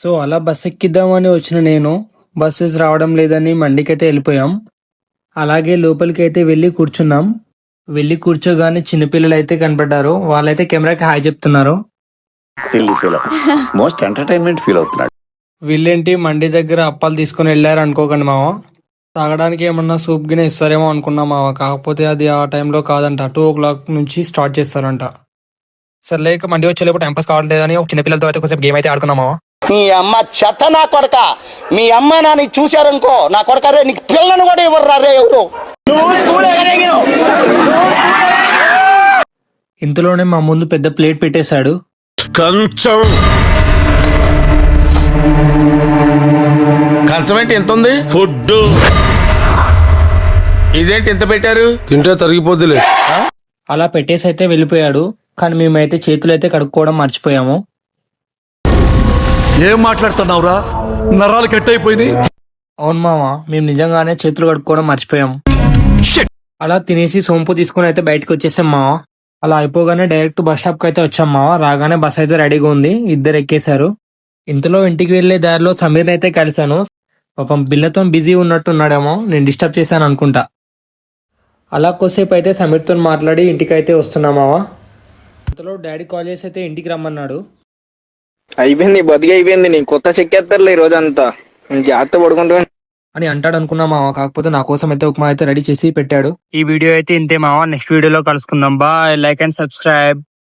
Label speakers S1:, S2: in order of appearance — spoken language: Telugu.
S1: సో అలా బస్ ఎక్కిద్దామని వచ్చిన నేను బస్సెస్ రావడం లేదని మండికైతే వెళ్ళిపోయాం. అలాగే లోపలికి అయితే వెళ్ళి కూర్చున్నాం. వెళ్ళి కూర్చోగానే చిన్నపిల్లలు అయితే కనపడ్డారు. వాళ్ళైతే కెమెరాకి హాయ్ చెప్తున్నారు.
S2: మోస్ట్ ఎంటర్టైన్మెంట్ ఫీల్ అవుతున్నాడు.
S1: వీళ్ళేంటి మండి దగ్గర అప్పాలు తీసుకుని వెళ్ళారు అనుకోకండి మావ. తాగడానికి ఏమన్నా సూప్ గిన్నె ఇస్తారేమో అనుకున్నాం మావ. కాకపోతే అది ఆ టైంలో కాదంట, 2 o'clock నుంచి స్టార్ట్ చేస్తారంట. సర్లే ఇక మండి వచ్చేలోపు టైం పాస్ కావట్లేదని ఒక చిన్నపిల్లలతో అయితే కొంచెం గేమ్ అయితే ఆడుకున్నాం మావ.
S3: నీ అమ్మ చెత్త నా కొడక, మీ అమ్మ నాని చూశారనుకో నా కొడక రే, నీకు పిల్లను కూడా ఇవ్వరు రే ఎవరు.
S1: ఇంతలోనే మా ముందు పెద్ద ప్లేట్ పెట్టేశాడు.
S4: కంచం ఏంటి ఎంత ఉంది? ఫుడ్ ఇదేంటి ఎంత పెట్టారు?
S5: తింటే తరిగిపోద్దిలే.
S1: అలా పెట్టేసి అయితే వెళ్ళిపోయాడు. కానీ మేమైతే చేతులు అయితే కడుక్కోవడం మర్చిపోయాము.
S5: ఏం మాట్లాడుతున్నావురా, నరాలు కట్ అయిపోయినాయి.
S1: అవును మామ, మేము నిజంగానే చేతులు కడుక్కోవడం మర్చిపోయాం. అలా తినేసి సోంపు తీసుకుని అయితే బయటకు వచ్చేసాం మావ. అలా అయిపోగానే డైరెక్ట్ బస్ స్టాప్ కి అయితే వచ్చాం మావ. రాగానే బస్ అయితే రెడీగా ఉంది, ఇద్దరు ఎక్కేశారు. ఇంతలో ఇంటికి వెళ్లే దారిలో సమీర్ అయితే కలిశాను. పాపం బిల్లతో బిజీ ఉన్నట్టున్నాడేమో, నేను డిస్టర్బ్ చేశాను అనుకుంటా. అలా కొద్దిసేపు అయితే సమీర్తో మాట్లాడి ఇంటికి అయితే వస్తున్నా మావ. ఇంతలో డాడీ కాల్ చేసి అయితే ఇంటికి రమ్మన్నాడు.
S6: అయిపోయింది, బతికి అయిపోయింది. నీ కొత్త చెక్కేస్తారులే ఈ రోజంతా, జాగ్రత్త పడుకుంటా
S1: అని అంటాడు అనుకున్నా మావ. కాకపోతే నా కోసం అయితే ఉప్మా అయితే రెడీ చేసి పెట్టాడు. ఈ వీడియో అయితే ఇంతే మావ. నెక్స్ట్ వీడియోలో కలుసుకుందాం. బాయ్. Like and subscribe.